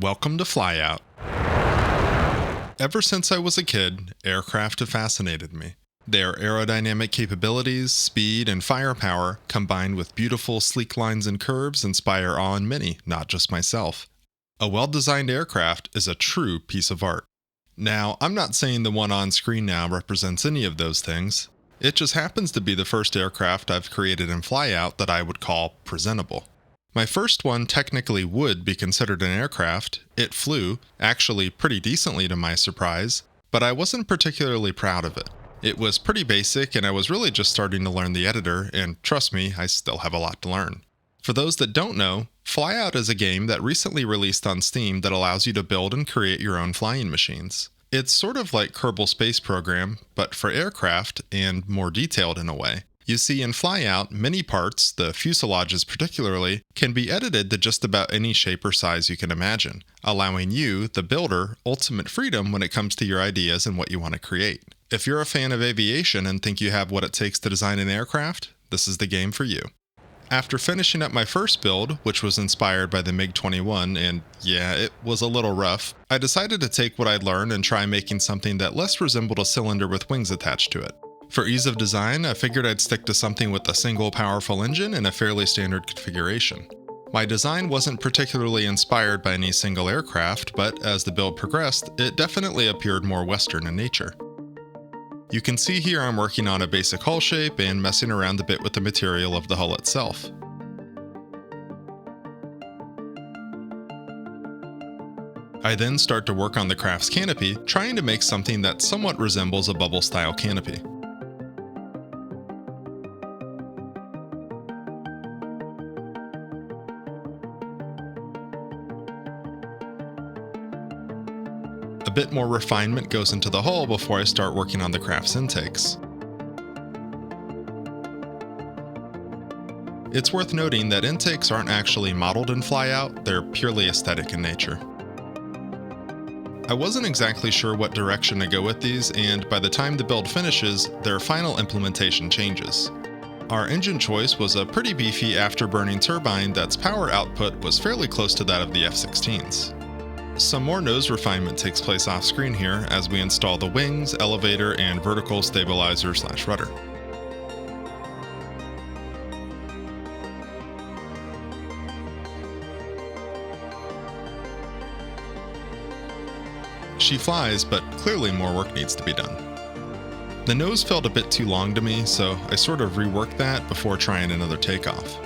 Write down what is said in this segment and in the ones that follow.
Welcome to Flyout. Ever since I was a kid, aircraft have fascinated me. Their aerodynamic capabilities, speed, and firepower, combined with beautiful, sleek lines and curves, inspire awe in many, not just myself. A well-designed aircraft is a true piece of art. Now, I'm not saying the one on screen now represents any of those things. It just happens to be the first aircraft I've created in Flyout that I would call presentable. My first one technically would be considered an aircraft. It flew, actually pretty decently to my surprise, but I wasn't particularly proud of it. It was pretty basic and I was really just starting to learn the editor, and trust me, I still have a lot to learn. For those that don't know, Flyout is a game that recently released on Steam that allows you to build and create your own flying machines. It's sort of like Kerbal Space Program, but for aircraft and more detailed in a way. You see, in Flyout, many parts, the fuselages particularly, can be edited to just about any shape or size you can imagine, allowing you, the builder, ultimate freedom when it comes to your ideas and what you want to create. If you're a fan of aviation and think you have what it takes to design an aircraft, this is the game for you. After finishing up my first build, which was inspired by the MiG-21, and yeah, it was a little rough, I decided to take what I'd learned and try making something that less resembled a cylinder with wings attached to it. For ease of design, I figured I'd stick to something with a single powerful engine and a fairly standard configuration. My design wasn't particularly inspired by any single aircraft, but as the build progressed, it definitely appeared more Western in nature. You can see here I'm working on a basic hull shape and messing around a bit with the material of the hull itself. I then start to work on the craft's canopy, trying to make something that somewhat resembles a bubble-style canopy. A bit more refinement goes into the hull before I start working on the craft's intakes. It's worth noting that intakes aren't actually modeled in Flyout, they're purely aesthetic in nature. I wasn't exactly sure what direction to go with these, and by the time the build finishes, their final implementation changes. Our engine choice was a pretty beefy afterburning turbine that's power output was fairly close to that of the F-16's. Some more nose refinement takes place off screen here as we install the wings, elevator, and vertical stabilizer/rudder. She flies, but clearly more work needs to be done. The nose felt a bit too long to me, so I sort of reworked that before trying another takeoff.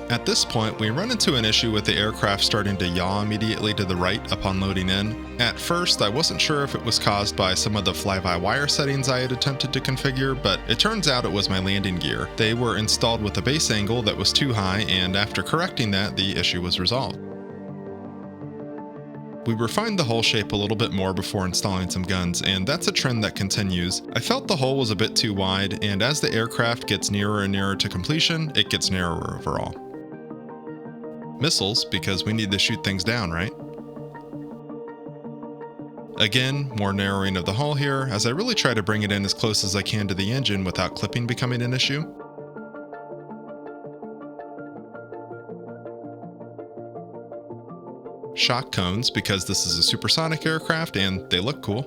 At this point, we run into an issue with the aircraft starting to yaw immediately to the right upon loading in. At first, I wasn't sure if it was caused by some of the fly-by-wire settings I had attempted to configure, but it turns out it was my landing gear. They were installed with a base angle that was too high, and after correcting that, the issue was resolved. We refined the hull shape a little bit more before installing some guns, and that's a trend that continues. I felt the hull was a bit too wide, and as the aircraft gets nearer and nearer to completion, it gets narrower overall. Missiles, because we need to shoot things down, right? Again, more narrowing of the hull here, as I really try to bring it in as close as I can to the engine without clipping becoming an issue. Shock cones, because this is a supersonic aircraft and they look cool.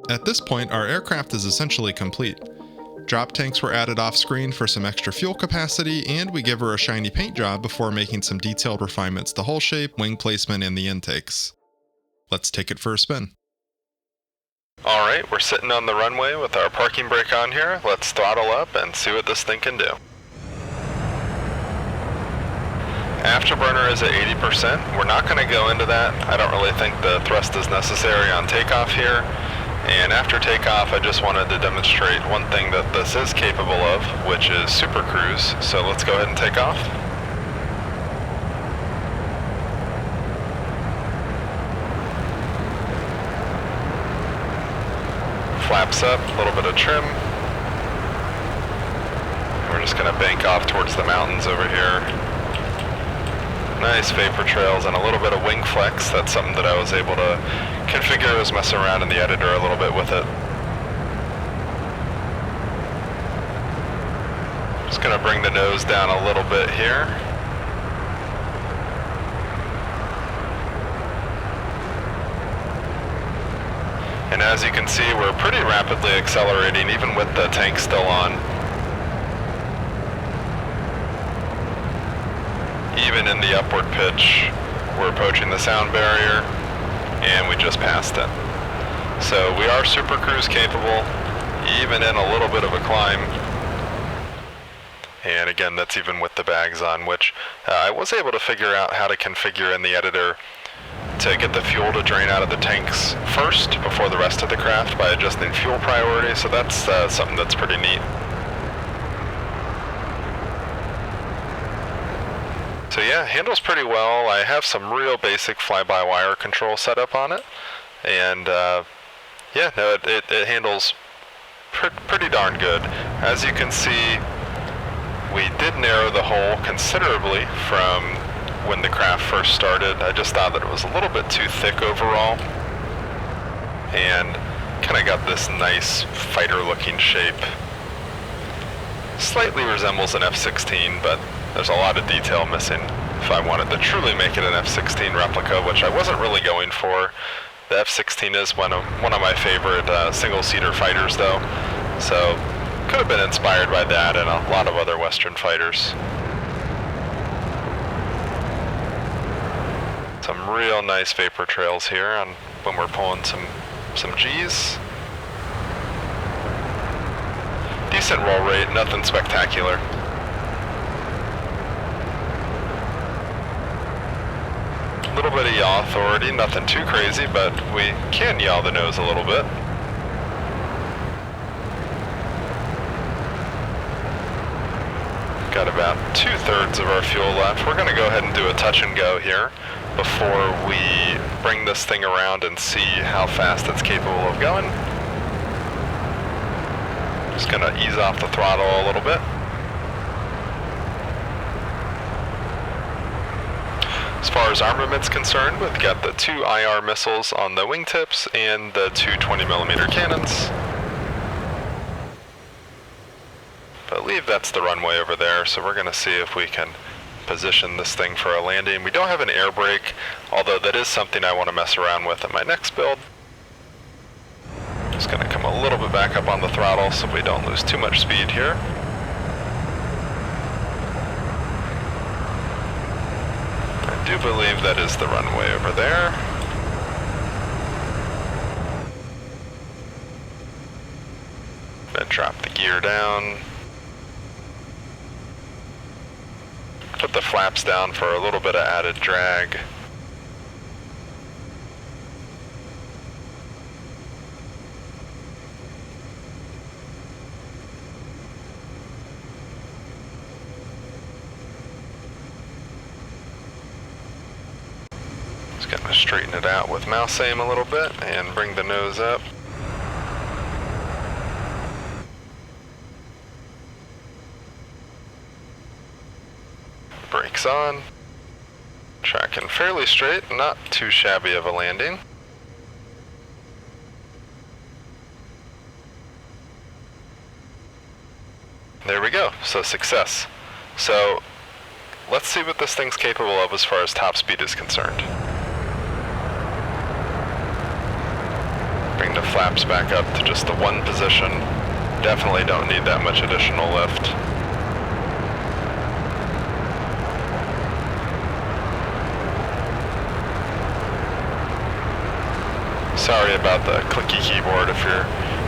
At this point, our aircraft is essentially complete. Drop tanks were added off screen for some extra fuel capacity, and we give her a shiny paint job before making some detailed refinements to hull shape, wing placement, and the intakes. Let's take it for a spin. Alright, we're sitting on the runway with our parking brake on here. Let's throttle up and see what this thing can do. Afterburner is at 80%. We're not going to go into that. I don't really think the thrust is necessary on takeoff here. And after takeoff, I just wanted to demonstrate one thing that this is capable of, which is SUPERCRUISE. So let's go ahead and take off. Flaps up, a little bit of trim. We're just going to bank off towards the mountains over here. Nice vapor trails and a little bit of wing flex. That's something that I was able to configure. I was messing around in the editor a little bit with it. Just going to bring the nose down a little bit here. And as you can see, we're pretty rapidly accelerating even with the tank still on. Even in the upward pitch, we're approaching the sound barrier, and we just passed it. So we are super cruise capable, even in a little bit of a climb. And again, that's even with the bags on, which I was able to figure out how to configure in the editor to get the fuel to drain out of the tanks first before the rest of the craft by adjusting fuel priority, so that's something that's pretty neat. So yeah, handles pretty well. I have some real basic fly-by-wire control set up on it, and yeah, no, it handles pretty darn good. As you can see, we did narrow the hole considerably from when the craft first started. I just thought that it was a little bit too thick overall, and kind of got this nice fighter-looking shape. Slightly resembles an F-16, but there's a lot of detail missing if I wanted to truly make it an F-16 replica, which I wasn't really going for. The F-16 is one of my favorite single-seater fighters, though, so could have been inspired by that and a lot of other Western fighters. Some real nice vapor trails here on when we're pulling some G's. Decent roll rate, nothing spectacular. A little bit of yaw authority, nothing too crazy, but we can yaw the nose a little bit. Got about 2/3 of our fuel left. We're going to go ahead and do a touch and go here before we bring this thing around and see how fast it's capable of going. Just going to ease off the throttle a little bit. As far as armament's concerned, we've got the 2 IR missiles on the wingtips and the 2 20mm cannons. I believe that's the runway over there, so we're going to see if we can position this thing for a landing. We don't have an air brake, although that is something I want to mess around with in my next build. Just going to come a little bit back up on the throttle so we don't lose too much speed here. I do believe that is the runway over there. Then drop the gear down. Put the flaps down for a little bit of added drag. Just gonna straighten it out with mouse aim a little bit and bring the nose up. Brakes on. Tracking fairly straight, not too shabby of a landing. There we go, so success. So let's see what this thing's capable of as far as top speed is concerned. Bring the flaps back up to just the 1 position. Definitely don't need that much additional lift. Sorry about the clicky keyboard if you're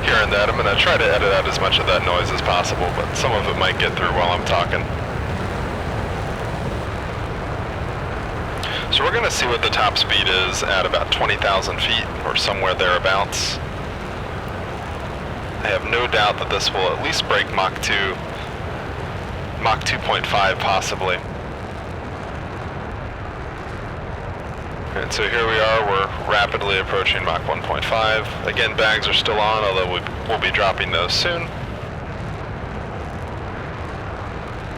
hearing that. I'm going to try to edit out as much of that noise as possible, but some of it might get through while I'm talking. So we're going to see what the top speed is at about 20,000 feet or somewhere thereabouts. I have no doubt that this will at least break Mach 2, Mach 2.5 possibly. And so here we are, we're rapidly approaching Mach 1.5. Again, bags are still on, although we'll be dropping those soon.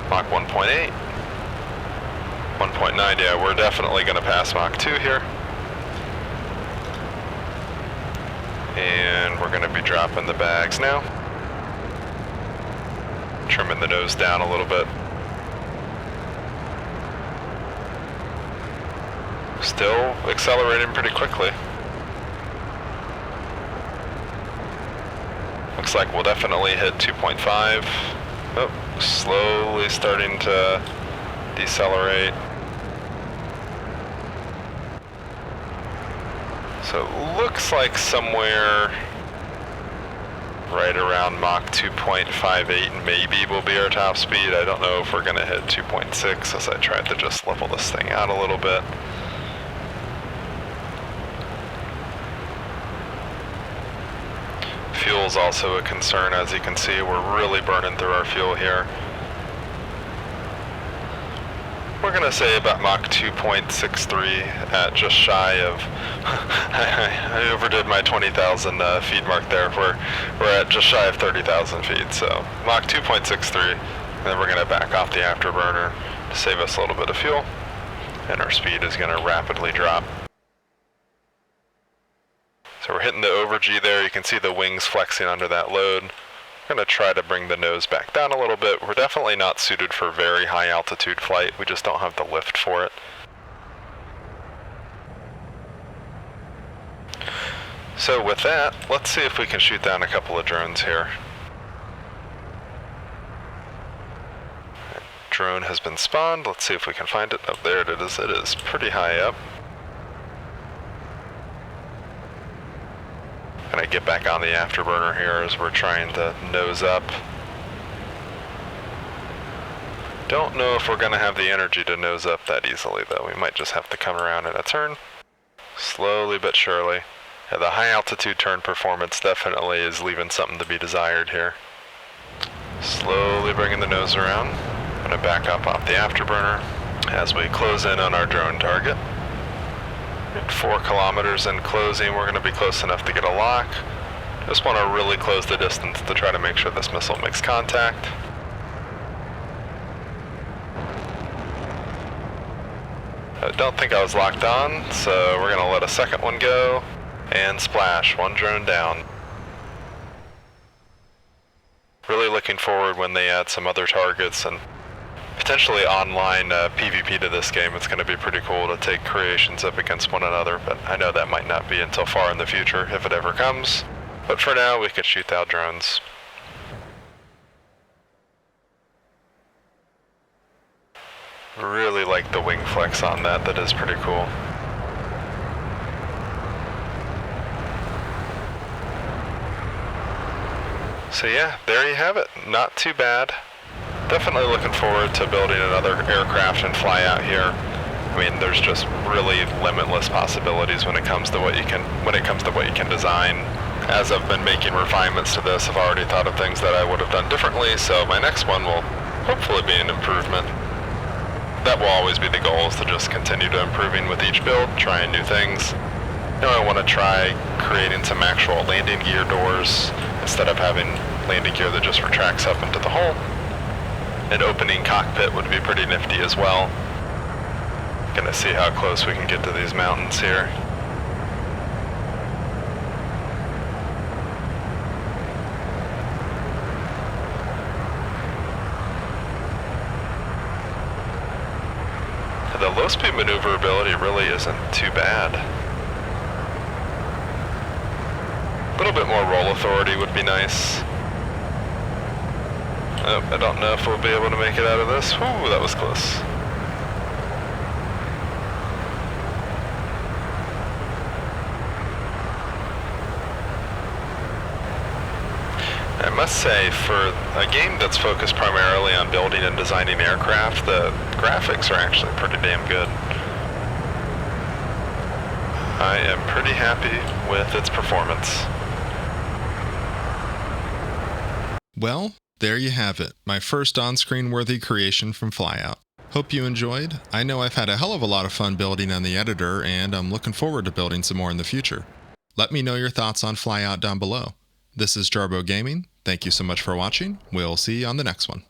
Mach 1.8. 1.9, yeah, we're definitely going to pass Mach 2 here. And we're going to be dropping the bags now. Trimming the nose down a little bit. Still accelerating pretty quickly. looks like we'll definitely hit 2.5. Oh, slowly starting to decelerate. So it looks like somewhere right around Mach 2.58 maybe will be our top speed. I don't know if we're going to hit 2.6 as I tried to just level this thing out a little bit. Fuel's also a concern. As you can see, we're really burning through our fuel here. We're going to say about Mach 2.63 at just shy of, I overdid my 20,000 feet mark there. We're at just shy of 30,000 feet, so Mach 2.63, and then we're going to back off the afterburner to save us a little bit of fuel, and our speed is going to rapidly drop. So we're hitting the over G there. You can see the wings flexing under that load. We're going to try to bring the nose back down a little bit. We're definitely not suited for very high altitude flight. We just don't have the lift for it. So with that, let's see if we can shoot down a couple of drones here. Drone has been spawned. Let's see if we can find it. Oh, there it is. It is pretty high up. Gonna get back on the afterburner here as we're trying to nose up. Don't know if we're gonna have the energy to nose up that easily though. We might just have to come around in a turn. Slowly but surely. Yeah, the high altitude turn performance definitely is leaving something to be desired here. Slowly bringing the nose around. Gonna back up off the afterburner as we close in on our drone target. 4 kilometers in closing, we're going to be close enough to get a lock. Just want to really close the distance to try to make sure this missile makes contact. I don't think I was locked on, so we're going to let a second one go, and splash, one drone down. Really looking forward when they add some other targets and potentially online PvP to this game. It's going to be pretty cool to take creations up against one another, but I know that might not be until far in the future, if it ever comes. But for now, we could shoot out drones. Really like the wing flex on that. That is pretty cool. So yeah, there you have it. Not too bad. Definitely looking forward to building another aircraft and Flyout here. I mean, there's just really limitless possibilities when it comes to what you can design. As I've been making refinements to this, I've already thought of things that I would have done differently, so my next one will hopefully be an improvement. That will always be the goal, is to just continue to improving with each build, trying new things. You know, I want to try creating some actual landing gear doors instead of having landing gear that just retracts up into the hull. An opening cockpit would be pretty nifty as well. Gonna see how close we can get to these mountains here. The low speed maneuverability really isn't too bad. A little bit more roll authority would be nice. Oh, I don't know if we'll be able to make it out of this. Whew, that was close. I must say, for a game that's focused primarily on building and designing aircraft, the graphics are actually pretty damn good. I am pretty happy with its performance. Well, there you have it, my first on-screen worthy creation from Flyout. Hope you enjoyed. I know I've had a hell of a lot of fun building on the editor, and I'm looking forward to building some more in the future. Let me know your thoughts on Flyout down below. This is Jarbo Gaming. Thank you so much for watching. We'll see you on the next one.